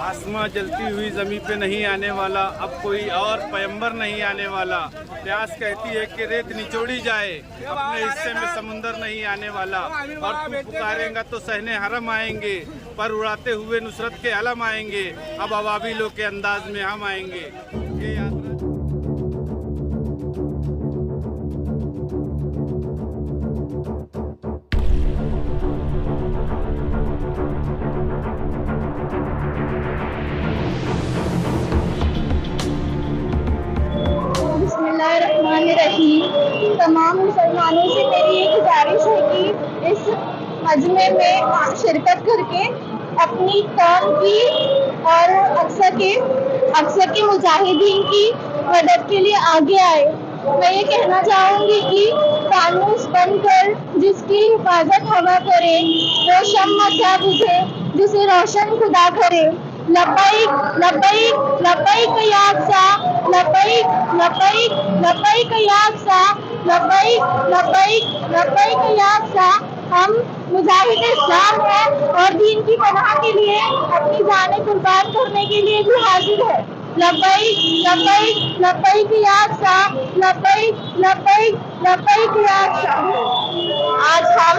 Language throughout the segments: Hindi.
आसमां जलती हुई ज़मीन पे नहीं आने वाला, अब कोई और पैगंबर नहीं आने वाला। प्यास कहती है कि रेत निचोड़ी जाए, अपने हिस्से में समुंदर नहीं आने वाला। और तू पुकारेंगा तो सहने हरम आएंगे, पर उड़ाते हुए नुसरत के अलम आएंगे। अब अवाबिलों के अंदाज में हम आएंगे। ये यात्रा बिस्मिल्लाहिर्रहमानिर्रहीम। तमाम मुसलमानों से मेरी एक गुजारिश है कि इस मजमे में शिरकत करके अपनी कौम की और अक्सर के मुजाहिदीन की मदद के लिए आगे आए। मैं ये कहना चाहूँगी कि फानूस बनकर जिसकी हिफाजत हवा करे, वो शम्मा क्या बुझे जिसे रोशन खुदा करे। लब्बैक लब्बैक लब्बैक या अक़सा, लब्बैक लब्बैक लब्बैक या अक़सा, लब्बैक लब्बैक लब्बैक या अक़सा। हम मुजाहिद इस्लाम हैं और दीन की पनाह के लिए अपनी जानें कुर्बान करने के लिए भी हाजिर है। लब्बैक लब्बैक लब्बैक या अक़सा, लब्बैक लब्बैक लब्बैक या अक़सा। आज हम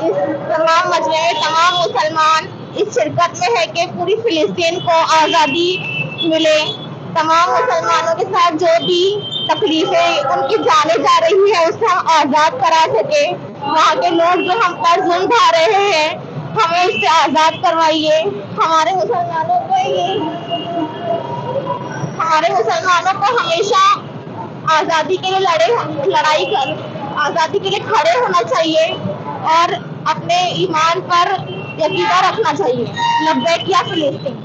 इस तमाम मजमे में तमाम मुसलमान इस शिरकत में है कि पूरी फिलिस्तीन को आज़ादी मिले। तमाम मुसलमानों के साथ जो भी तकलीफें उनकी जाने जा रही है उससे हम आज़ाद करा सके। वहाँ के लोग जो हम पर जुल्म ढा रहे हैं, हमें इससे आज़ाद करवाइए। हमारे मुसलमानों को हमेशा आज़ादी के लिए लड़ाई कर आज़ादी के लिए खड़े होना चाहिए और अपने ईमान पर यकीन रखना चाहिए। लब्बैक या फिलिस्तीन।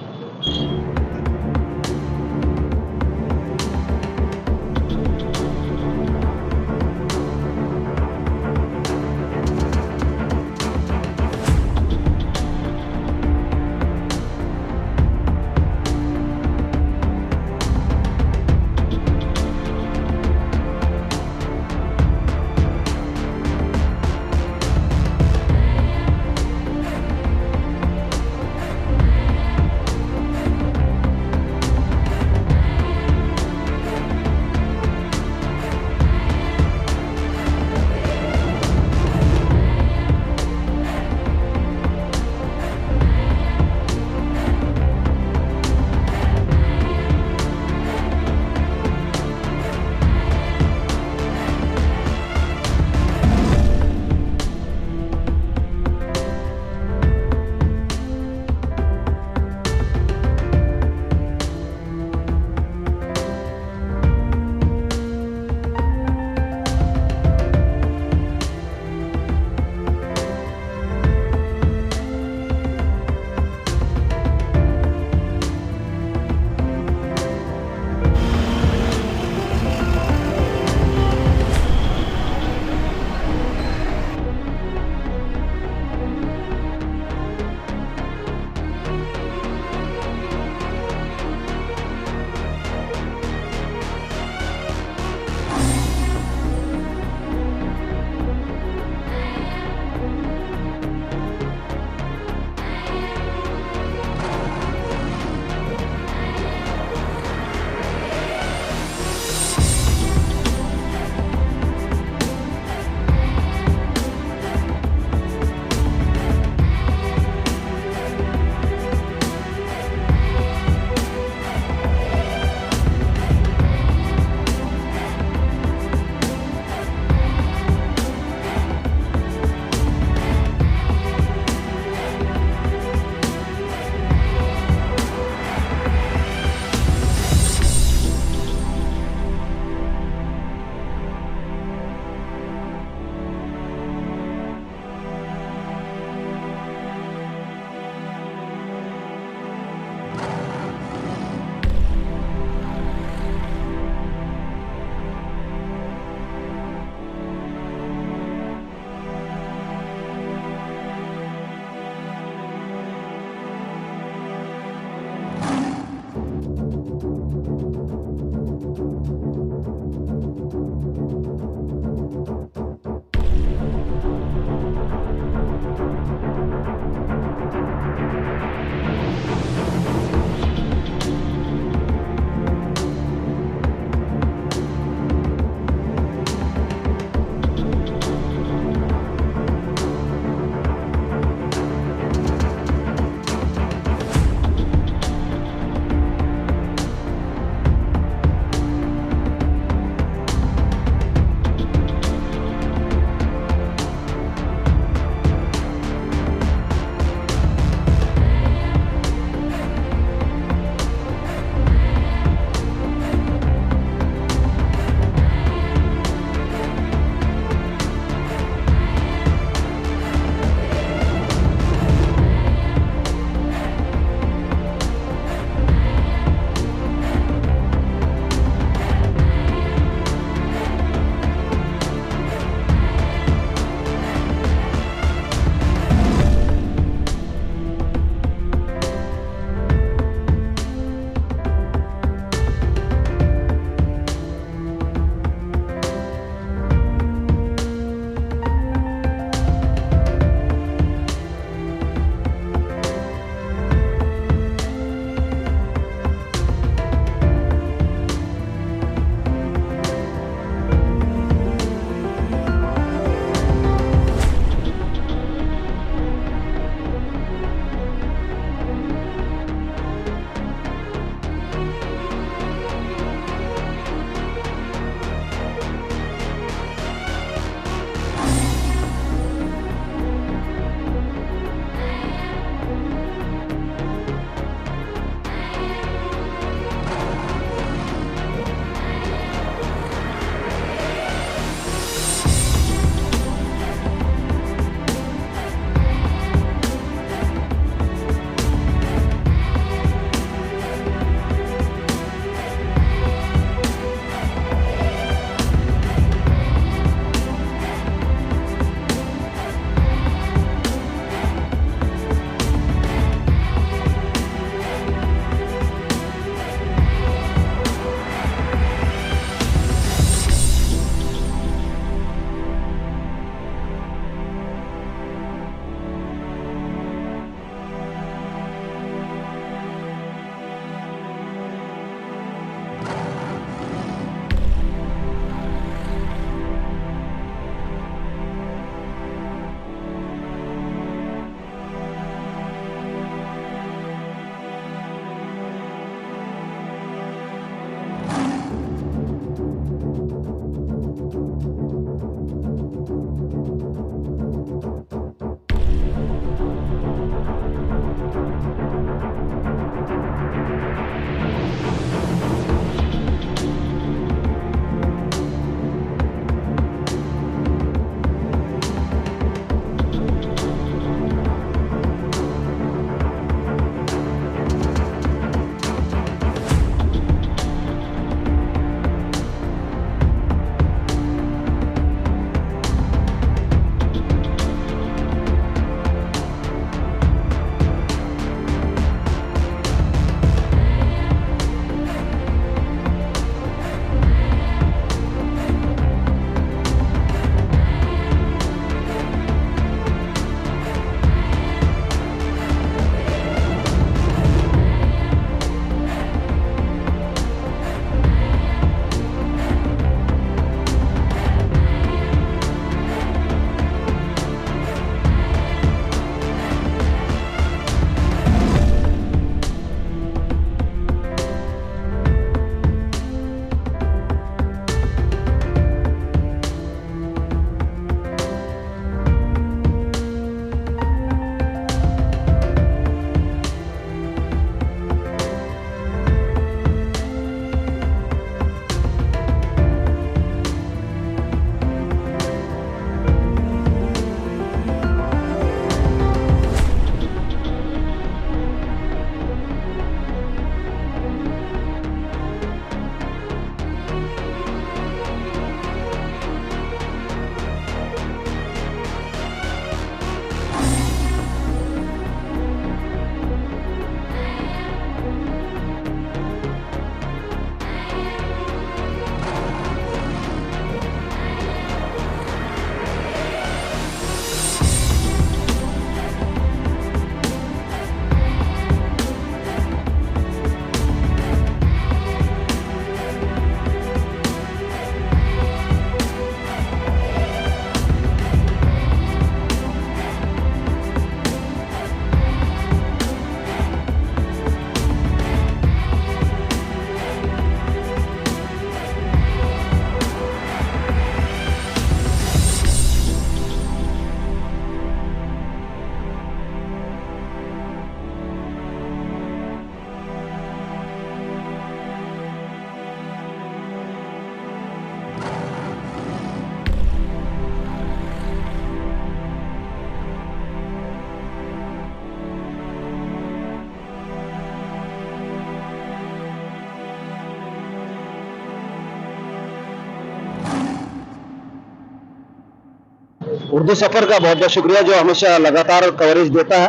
उर्दू सफर का बहुत बहुत शुक्रिया जो हमेशा लगातार कवरेज देता है।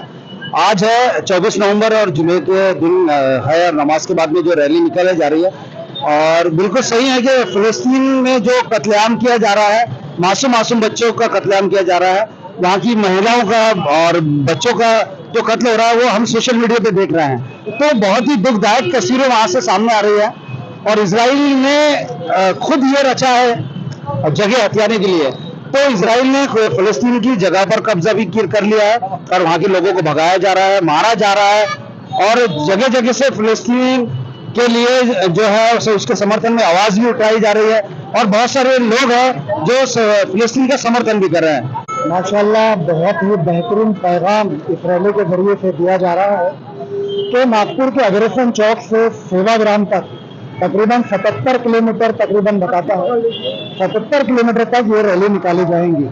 आज है 24 नवंबर और जुमे के दिन है, नमाज के बाद में जो रैली निकाली जा रही है और बिल्कुल सही है कि फिलिस्तीन में जो कत्लेआम किया जा रहा है, मासूम बच्चों का कत्लेआम किया जा रहा है, वहाँ की महिलाओं का और बच्चों का जो कत्ल हो रहा है वो हम सोशल मीडिया पे देख रहे हैं। तो बहुत ही दुखदायक तस्वीरें वहाँ से सामने आ रही है और इजराइल ने खुद ये रचा है जगह हथियाने के लिए। तो इजराइल ने फिलिस्तीन की जगह पर कब्जा भी कर लिया है और वहाँ के लोगों को भगाया जा रहा है, मारा जा रहा है और जगह जगह से फिलिस्तीन के लिए जो है उसके समर्थन में आवाज भी उठाई जा रही है और बहुत सारे लोग हैं जो फिलिस्तीन का समर्थन भी कर रहे हैं। माशाल्लाह, बहुत ही बेहतरीन पैगाम इस रैली के जरिए से दिया जा रहा है कि नागपुर के अग्रसेन चौक से सेवाग्राम तक तकरीबन 77 किलोमीटर तकरीबन बताता है 77 किलोमीटर तक ये रैली निकाली जाएंगी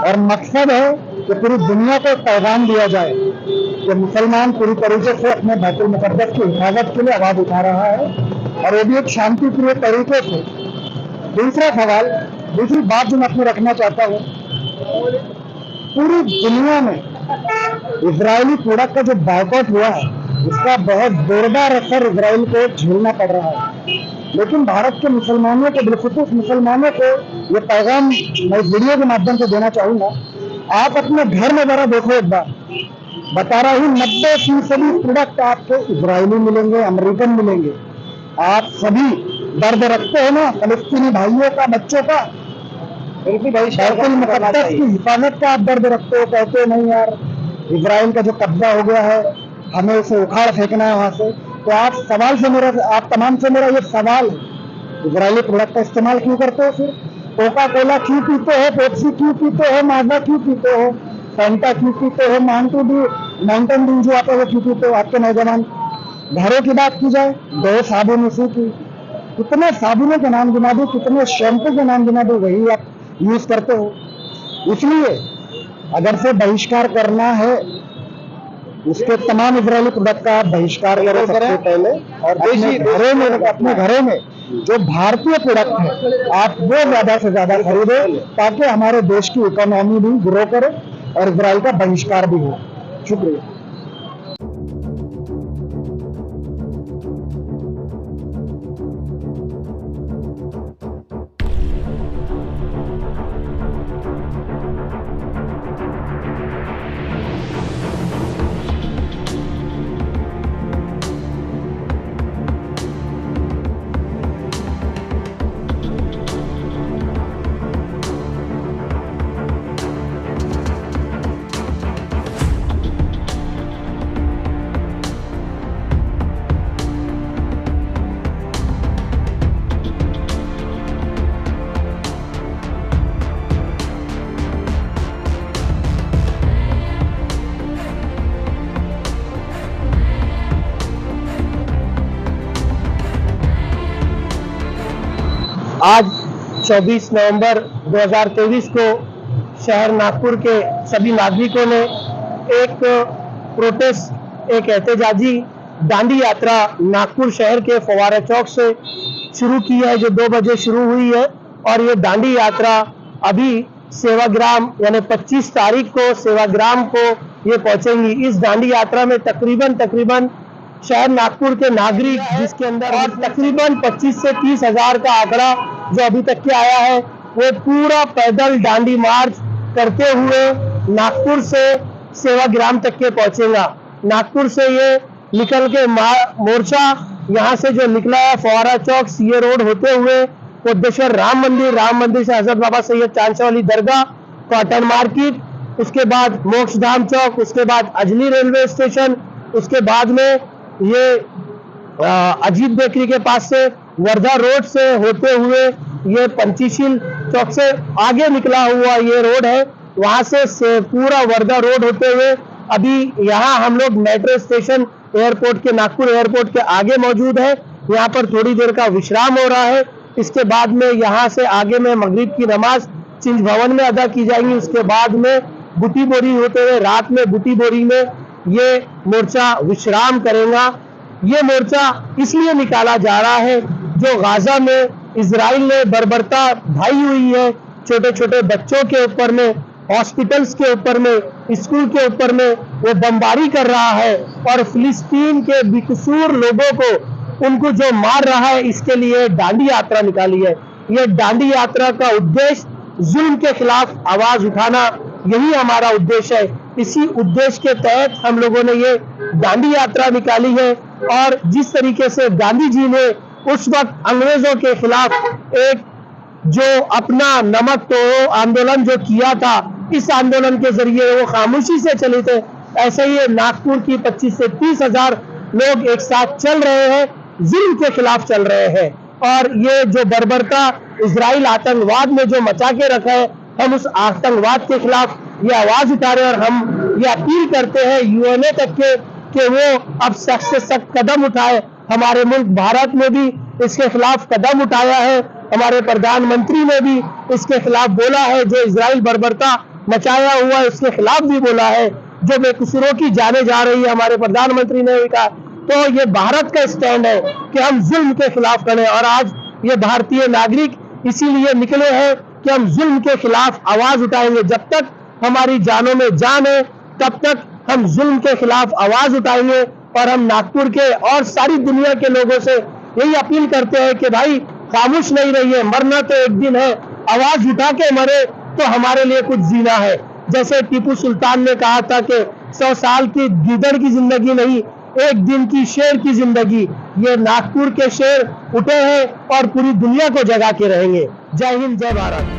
और मकसद है कि पूरी दुनिया को पैगाम दिया जाए कि मुसलमान पूरी तरीके से अपने बैतुल मुक़द्दस की हिफाजत के लिए आवाज उठा रहा है और वो भी एक शांतिप्रिय तरीके से। दूसरी बात जो मैं अपनी रखना चाहता हूँ, पूरी दुनिया में इजरायली प्रोडक्ट का जो बायकॉट हुआ है इसका बहुत जोरदार असर इजराइल को झेलना पड़ रहा है, लेकिन भारत के मुसलमानों को, बिलखुसूस मुसलमानों को ये पैगाम मैं इस वीडियो के माध्यम से देना चाहूंगा। आप अपने घर में जरा देखो, एक बार बता रहा हूँ, 90% प्रोडक्ट आपको इजरायली मिलेंगे, अमेरिकन मिलेंगे। आप सभी दर्द रखते हो ना फलस्तीनी भाइयों का, बच्चों का, बैतुल मुक़द्दस की हिफाजत का आप दर्द रखते हो, कहते हो नहीं यार इजराइल का जो कब्जा हो गया है हमें उसे उखाड़ फेंकना है वहां से। तो आप तमाम से मेरा ये सवाल है, इजरायली प्रोडक्ट का इस्तेमाल क्यों करते हो? फिर कोका कोला क्यों पीते हो, पेप्सी क्यों पीते हो, माजा क्यों पीते हो, फैंटा क्यों पीते हो, माउंटेन ड्यू जो आता है वो क्यों पीते हो? आपके नौजवान घरों की बात की जाए, 2 साबुन उसी की, कितने साबुनों के नाम गिना दो, कितने शैम्पू के नाम गिना दो, वही आप यूज करते हो। इसलिए अगर से बहिष्कार करना है उसके तमाम इजरायली प्रोडक्ट का बहिष्कार करें सबसे पहले और अपने घरों में जो भारतीय प्रोडक्ट है आप वो ज्यादा से ज्यादा खरीदो ताकि हमारे देश की इकोनॉमी भी ग्रो करे और इजराइल का बहिष्कार भी हो। शुक्रिया। आज 24 नवंबर 2023 को शहर नागपुर के सभी नागरिकों ने एक प्रोटेस्ट, एक एहतजाजी दांडी यात्रा नागपुर शहर के फव्वारा चौक से शुरू की है, जो 2 बजे शुरू हुई है और ये दांडी यात्रा अभी सेवाग्राम यानी 25 तारीख को सेवाग्राम को ये पहुंचेंगी। इस दांडी यात्रा में तकरीबन शहर नागपुर के नागरिक, जिसके अंदर और तकरीबन 25 से 30 हजार का आंकड़ा जो अभी तक के आया है, वो पूरा पैदल दांडी मार्च करते हुए नागपुर से सेवाग्राम तक के पहुंचेगा। नागपुर से ये निकल के मोर्चा यहाँ से जो निकला है फव्वारा चौक सीए रोड होते हुए कोटेश्वर राम मंदिर से हजरत बाबा सैयद चांदशाह वाली दरगाह, कॉटन मार्केट, उसके बाद मोक्षधाम चौक, उसके बाद अजली रेलवे स्टेशन, उसके बाद में ये अजीत बेकरी के पास से वर्धा रोड से होते हुए ये पंचशील चौक से आगे निकला हुआ ये रोड है, वहां से पूरा वर्धा रोड होते हुए अभी यहाँ हम लोग मेट्रो स्टेशन एयरपोर्ट के, नागपुर एयरपोर्ट के आगे मौजूद है। यहाँ पर थोड़ी देर का विश्राम हो रहा है। इसके बाद में यहाँ से आगे में मगरिब की नमाज चिंज भवन में अदा की जाएंगी। उसके बाद में बुटी बोरी होते हुए रात में बुटी बोरी में ये मोर्चा विश्राम करेगा। ये मोर्चा इसलिए निकाला जा रहा है जो गाजा में इजराइल ने बर्बरता ढाई हुई है छोटे छोटे बच्चों के ऊपर में, हॉस्पिटल्स के ऊपर में, स्कूल के ऊपर में वो बमबारी कर रहा है और फिलिस्तीन के बेकसूर लोगों को, उनको जो मार रहा है, इसके लिए दांडी यात्रा निकाली है। ये दांडी यात्रा का उद्देश्य जुल्म के खिलाफ आवाज उठाना, यही हमारा उद्देश्य है। इसी उद्देश्य के तहत हम लोगों ने ये दांडी यात्रा निकाली है। और जिस तरीके से गांधी जी ने उस वक्त अंग्रेजों के खिलाफ एक जो अपना नमक तोड़ो आंदोलन जो किया था, इस आंदोलन के जरिए वो खामोशी से चले थे, ऐसे ही नागपुर की 25 से 30 हजार लोग एक साथ चल रहे हैं, जुल्म के खिलाफ चल रहे हैं। और ये जो बर्बरता इजराइल आतंकवाद में जो मचा के रखा है, हम उस आतंकवाद के खिलाफ ये आवाज उठा रहे हैं। और हम ये अपील करते हैं यूएनए तक के कि वो अब सख्त से सख्त कदम उठाए। हमारे मुल्क भारत में भी इसके खिलाफ कदम उठाया है, हमारे प्रधानमंत्री ने भी इसके खिलाफ बोला है, जो इजराइल बर्बरता मचाया हुआ है उसके खिलाफ भी बोला है, जो बेकसूरों की जाने जा रही है हमारे प्रधानमंत्री ने भी कहा। तो ये भारत का स्टैंड है कि हम जुल्म के खिलाफ करें। और आज ये भारतीय नागरिक इसीलिए निकले हैं कि हम जुल्म के खिलाफ आवाज उठाएंगे। जब तक हमारी जानों में जान है, तब तक हम जुल्म के खिलाफ आवाज उठाएंगे। और हम नागपुर के और सारी दुनिया के लोगों से यही अपील करते हैं कि भाई खामोश नहीं रहिए, मरना तो एक दिन है, आवाज उठा के मरे तो हमारे लिए कुछ जीना है। जैसे टीपू सुल्तान ने कहा था कि 100 साल की गीदड़ की जिंदगी नहीं, एक दिन की शेर की जिंदगी। ये नागपुर के शेर उठे हैं और पूरी दुनिया को जगा के रहेंगे। जय हिंद, जय भारत।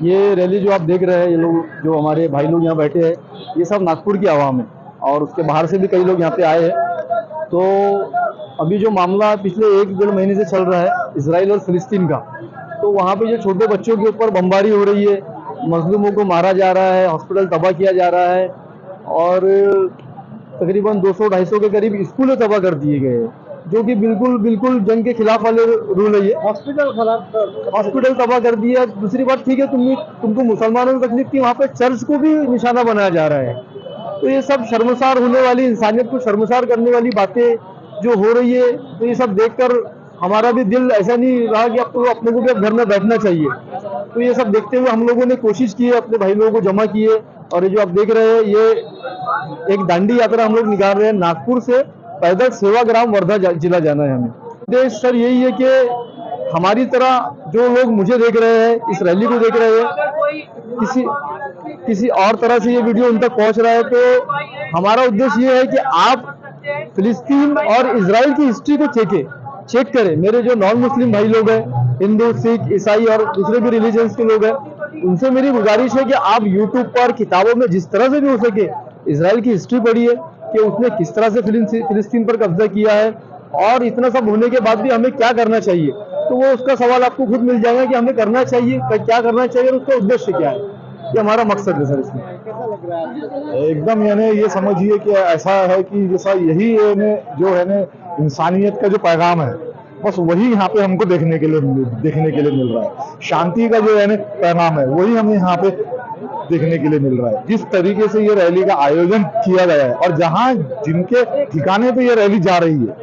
ये रैली जो आप देख रहे हैं, ये लोग जो हमारे भाई लोग यहाँ बैठे हैं, ये सब नागपुर की आवाम है और उसके बाहर से भी कई लोग यहाँ पे आए हैं। तो अभी जो मामला पिछले 1-1.5 महीने से चल रहा है इजराइल और फिलिस्तीन का, तो वहाँ पे जो छोटे बच्चों के ऊपर बमबारी हो रही है, मजलूमों को मारा जा रहा है, हॉस्पिटल तबाह किया जा रहा है और तकरीबन 200-250 के करीब स्कूल तबाह कर दिए गए हैं। जो कि बिल्कुल जंग के खिलाफ वाले रूल है ये। हॉस्पिटल तबाह कर दिया। दूसरी बात, ठीक है, तुमको मुसलमानों की तकलीफ थी, वहाँ पे चर्च को भी निशाना बनाया जा रहा है। तो ये सब शर्मसार होने वाली, इंसानियत को शर्मसार करने वाली बातें जो हो रही है, तो ये सब देखकर हमारा भी दिल ऐसा नहीं रहा कि अब तो अपने को भी अब घर में बैठना चाहिए। तो ये सब देखते हुए हम लोगों ने कोशिश की है, अपने भाई लोगों को जमा किए, और ये जो आप देख रहे हैं ये एक दांडी यात्रा हम लोग निकाल रहे हैं। नागपुर से पैदल सेवाग्राम वर्धा जिला जाना है हमें। उद्देश्य सर यही है कि हमारी तरह जो लोग मुझे देख रहे हैं, इस रैली को देख रहे हैं, किसी और तरह से ये वीडियो उन तक पहुंच रहा है, तो हमारा उद्देश्य ये है कि आप फिलिस्तीन और इजराइल की हिस्ट्री को चेक करें। मेरे जो नॉन मुस्लिम भाई लोग हैं, हिंदू, सिख, ईसाई और दूसरे भी रिलीजन्स के लोग हैं, उनसे मेरी गुजारिश है कि आप यूट्यूब पर, किताबों में जिस तरह से भी हो सके इजराइल की हिस्ट्री पढ़िए कि उसने किस तरह से फिलिस्तीन पर कब्जा किया है, और इतना सब होने के बाद भी हमें क्या करना चाहिए। तो वो उसका सवाल आपको खुद मिल जाएगा कि हमें करना चाहिए, क्या करना चाहिए और उसका उद्देश्य क्या है। ये हमारा मकसद है सर इसमें। एकदम यानी ये समझिए कि ऐसा है कि जैसा यही जो है ना इंसानियत का जो पैगाम है, बस वही यहाँ पे हमको देखने के लिए मिल रहा है। शांति का जो है ना पैगाम है, वही हमें यहाँ पे देखने के लिए मिल रहा है। जिस तरीके से ये रैली का आयोजन किया गया है, और जहाँ जिनके ठिकाने पे ये रैली जा रही है,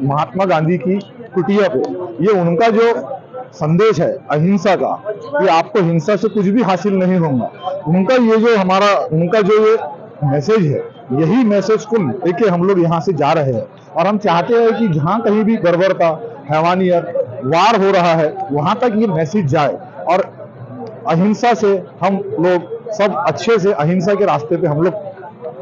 महात्मा गांधी की कुटिया पे, ये उनका जो संदेश है अहिंसा का, कि आपको हिंसा से कुछ भी हासिल नहीं होगा, उनका ये मैसेज है, यही मैसेज को लेके हम लोग यहाँ से जा रहे हैं। और हम चाहते हैं कि जहाँ कहीं भी बर्बरता, हैवानियत, वार हो रहा है, वहां तक ये मैसेज जाए, और अहिंसा से हम लोग सब अच्छे से अहिंसा के रास्ते पे हम लोग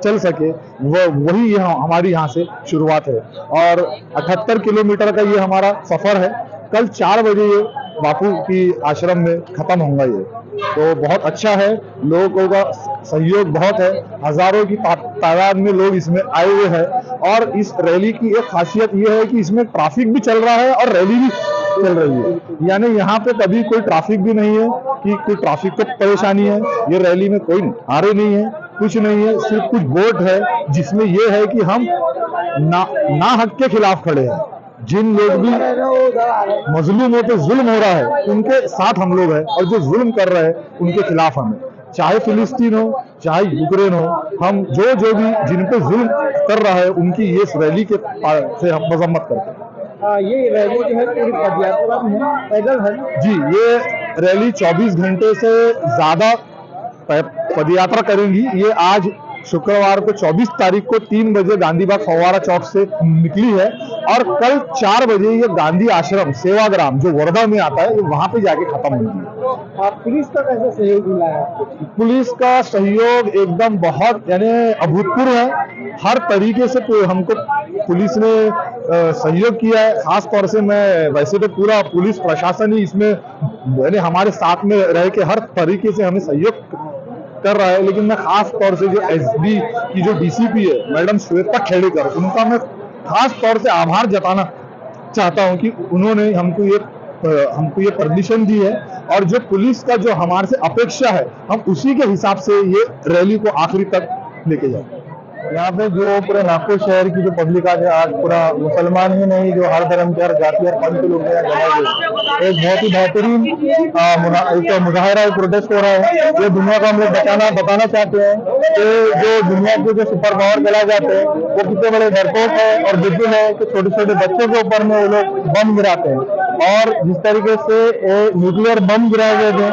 चल सके, वही हमारी यहाँ से शुरुआत है। और 78 किलोमीटर का ये हमारा सफर है। कल 4 बजे ये बापू की आश्रम में खत्म होगा ये, तो बहुत अच्छा है। लोगों का सहयोग बहुत है, हजारों की तादाद में लोग इसमें आए हुए हैं। और इस रैली की एक खासियत ये है कि इसमें ट्रैफिक भी चल रहा है और रैली भी चल रही है, यानी यहाँ पे कभी कोई ट्रैफिक भी नहीं है कि कोई ट्रैफिक को परेशानी है। ये रैली में कोई नारे नहीं है, कुछ नहीं है, सिर्फ कुछ बोर्ड है जिसमें ये है कि हम ना हक के खिलाफ खड़े हैं। जिन लोग भी मजलूमों पे जुल्म हो रहा है उनके साथ हम लोग हैं, और जो जुल्म कर रहे हैं उनके खिलाफ हमें, चाहे फिलिस्तीन हो, चाहे यूक्रेन हो, हम जो भी जिन पे जुल्म कर रहा है उनकी ये रैली के से हम मजम्मत करते हैं। ये रैली जो है पूरी पदयात्रा में पैदल है जी। ये रैली 24 घंटे से ज्यादा पदयात्रा करेंगी। ये आज शुक्रवार को 24 तारीख को 3 बजे गांधी बाग फव्वारा चौक से निकली है, और कल 4 बजे ये गांधी आश्रम सेवाग्राम जो वर्धा में आता है, वहां पे जाके खत्म होगी। पुलिस का कैसे सहयोग मिला है? पुलिस का सहयोग एकदम बहुत यानी अभूतपूर्व है। हर तरीके से हमको पुलिस ने सहयोग किया है। खास तौर से मैं, वैसे तो पूरा पुलिस प्रशासन ही इसमें यानी हमारे साथ में रह के हर तरीके से हमें सहयोग कर रहा है, लेकिन मैं खास तौर से जो एसबी की जो डीसीपी है मैडम श्वेता खेड़ेकर, उनका मैं खास तौर से आभार जताना चाहता हूं कि उन्होंने हमको ये परमिशन दी है, और जो पुलिस का जो हमारे से अपेक्षा है हम उसी के हिसाब से ये रैली को आखिरी तक लेके जाए। यहाँ पे जो पूरे नागपुर शहर की जो पब्लिक आज पूरा मुसलमान ही नहीं, जो हर धर्म के, हर जाति, हर पंथ के लोग यहाँ जमा हुए, एक बहुत ही बेहतरीन एक मुजाहरा, एक प्रोटेस्ट हो रहा है। ये दुनिया को हम लोग बताना चाहते हैं कि जो दुनिया के जो सुपर पावर चला जाते हैं वो कितने बड़े डरपोक है और बुद्धिमान है कि छोटे छोटे बच्चों के ऊपर में वो लोग बम गिराते हैं। और जिस तरीके से न्यूक्लियर बम गिराए गए थे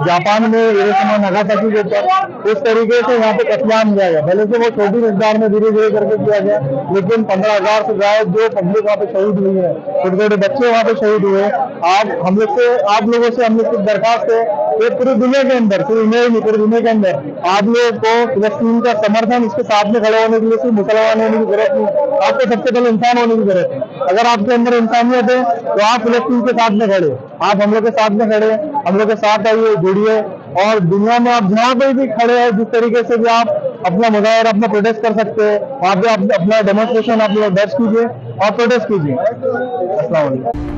जापान में हिरोशिमा नागासाकी के ऊपर, उस तरीके से यहाँ पे कत्लेआम किया गया। भले से वो छोटी मकदार में धीरे धीरे करके किया गया, लेकिन 15,000 से ज्यादा जो पब्लिक वहाँ पे शहीद हुई है, छोटे छोटे बच्चे वहाँ पे शहीद हुए। आप लोगों से हम लोग की दरखास्त है कि पूरी दुनिया के अंदर, पूरी दुनिया के अंदर आप लोगों को फिलिस्तीन का समर्थन, इसके साथ में खड़े होने के लिए सिर्फ मुसलमान होने की जरूरत नहीं, आपको सबसे पहले इंसान होने की जरूरत है। अगर आपके अंदर इंसानियत है तो आप फिलिस्तीन के साथ में खड़े, आप हम लोग के साथ में खड़े, हम लोग के साथ आइए, जुड़िए। और दुनिया में आप जहाँ पे भी खड़े हैं, जिस तरीके से भी आप अपना मुजाहरा, अपना प्रोटेस्ट कर सकते हैं, वहाँ पे आप अपना डेमोन्स्ट्रेशन आप लोग दर्ज कीजिए और प्रोटेस्ट कीजिए। अस्सलाम वालेकुम।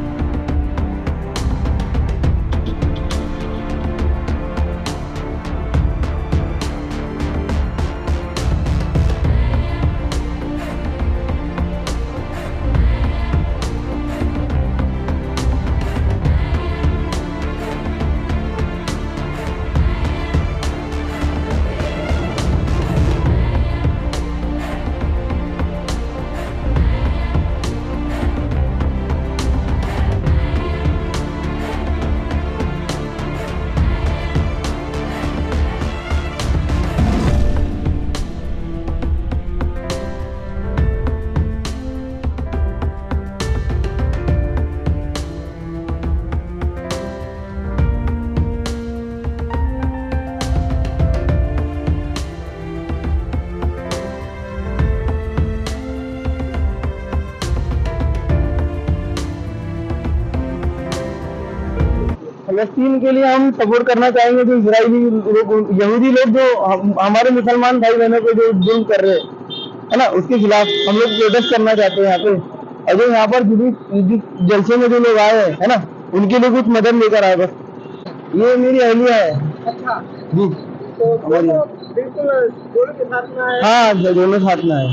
फलस्तीन के लिए हम सपोर्ट करना चाहेंगे। जो इजरायली लोग, यहूदी लोग जो हमारे मुसलमान भाई बहनों को जो जुल्म कर रहे है ना, उसके खिलाफ हम लोग प्रोटेस्ट करना चाहते हैं यहाँ पे। और जो यहाँ पर जलसे में जो लोग आए है ना, उनके लिए कुछ मदद लेकर आए। बस ये मेरी अहलिया है। अच्छा, जी, तो बिल्कुल दोनों के साथ में आए, हाँ दोनों साथ में आए।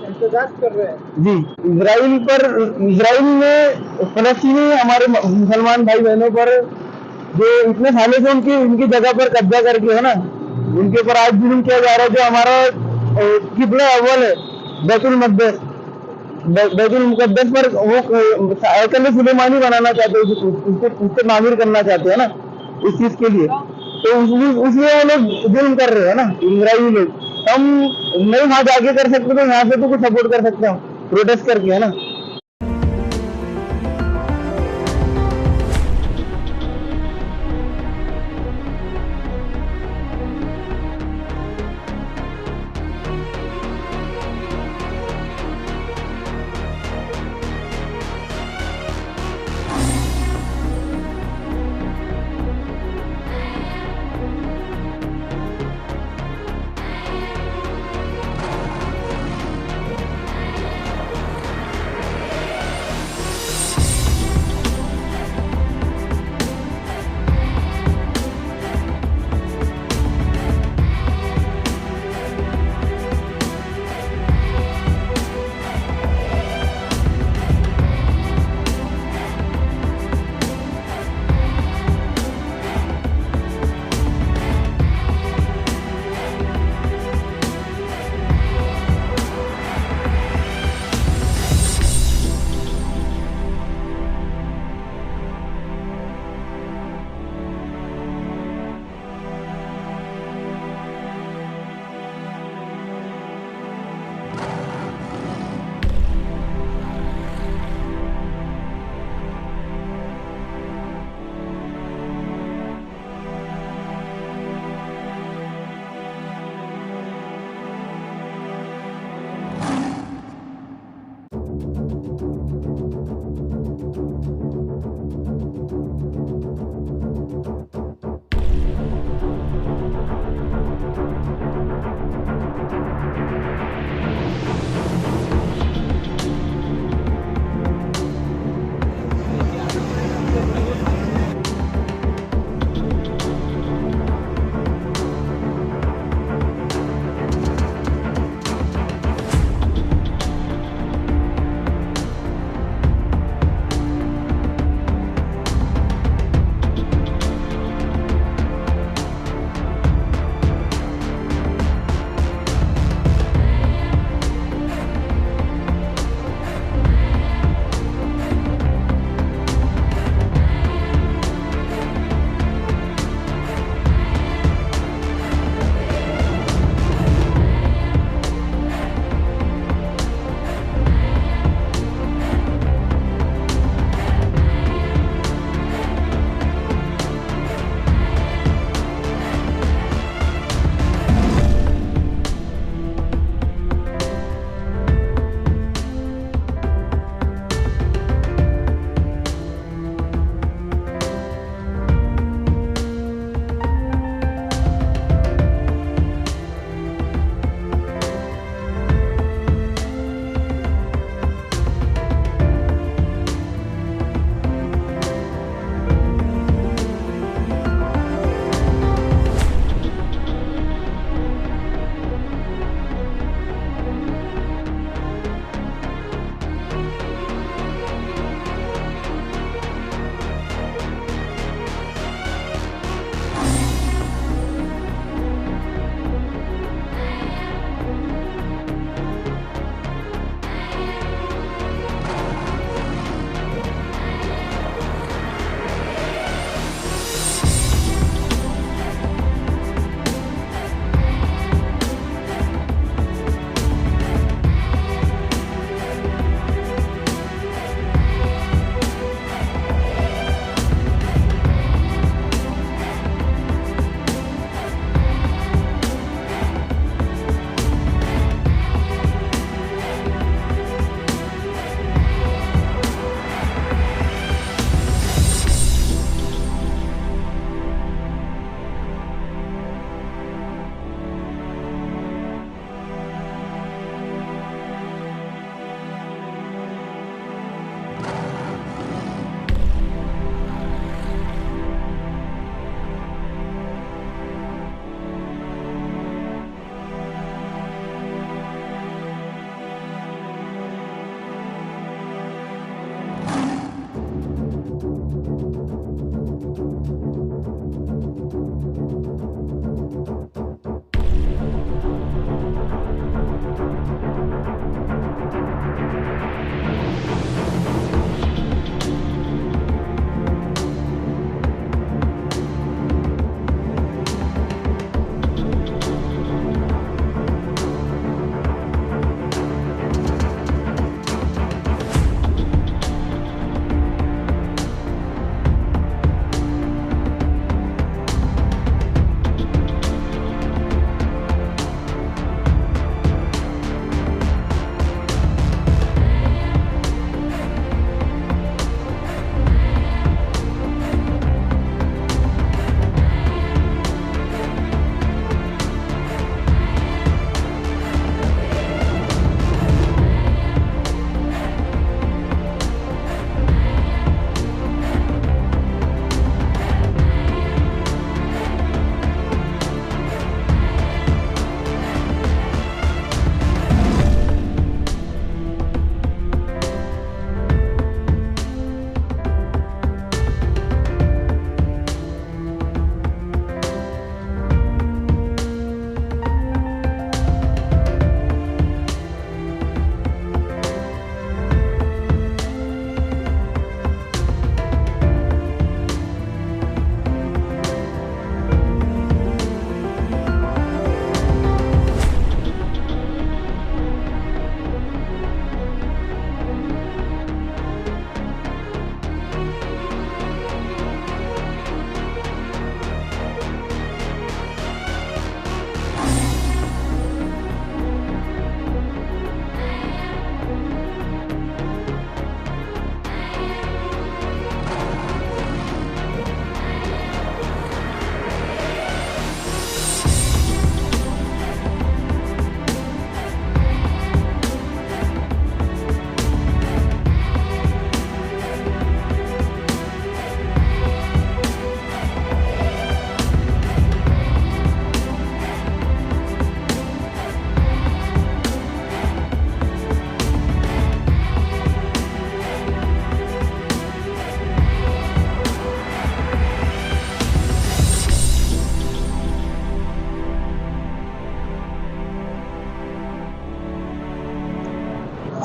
एहतजाज कर रहे हैं। जी, इसराइल में फलस्तीनी हमारे मुसलमान भाई बहनों पर जो इतने सालों से उनकी जगह पर कब्जा करके है ना, उनके ऊपर आज जुल्म किया जा रहा है। जो हमारा किबला अव्वल है बैतुल मुकद्दस पर वो हैकल सुलेमानी बनाना चाहते हैं, उसको तामीर करना चाहते हैं ना, उस चीज के लिए। तो उसमें वो लोग जुल्म कर रहे हैं ना इजरायली लोग। हम नहीं वहां जाके कर सकते तो यहाँ से तो कुछ सपोर्ट कर सकते हैं प्रोटेस्ट करके, है ना।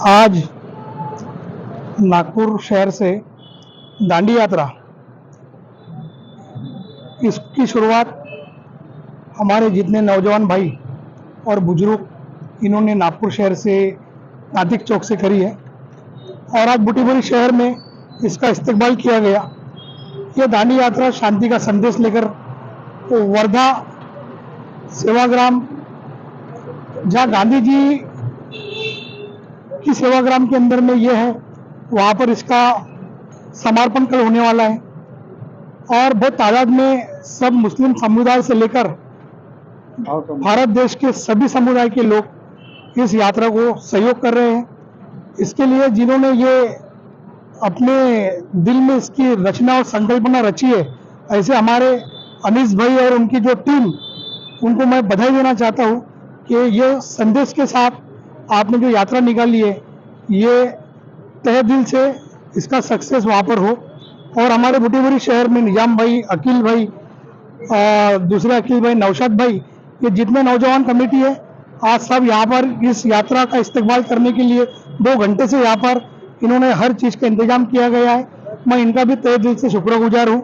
आज नागपुर शहर से दांडी यात्रा, इसकी शुरुआत हमारे जितने नौजवान भाई और बुजुर्ग इन्होंने नागपुर शहर से नातिक चौक से करी है और आज बुटीबोरी शहर में इसका इस्तकबाल किया गया। ये दांडी यात्रा शांति का संदेश लेकर वर्धा सेवाग्राम, जहाँ गांधी जी की सेवाग्राम के अंदर में ये है, वहाँ पर इसका समर्पण कल होने वाला है और बहुत तादाद में सब मुस्लिम समुदाय से लेकर भारत देश के सभी समुदाय के लोग इस यात्रा को सहयोग कर रहे हैं। इसके लिए जिन्होंने ये अपने दिल में इसकी रचना और संकल्पना रची है, ऐसे हमारे अनीस भाई और उनकी जो टीम, उनको मैं बधाई देना चाहता हूँ कि ये संदेश के साथ आपने जो यात्रा निकाली है, ये तहे दिल से इसका सक्सेस वहाँ पर हो और हमारे बुटीबोरी शहर में निजाम भाई, अकील भाई, दूसरे अकील भाई, नौशाद भाई, ये जितने नौजवान कमेटी है, आज सब यहाँ पर इस यात्रा का इस्तकबाल करने के लिए 2 घंटे से यहाँ पर इन्होंने हर चीज़ का इंतजाम किया गया है। मैं इनका भी तहे दिल से शुक्रगुजार हूँ।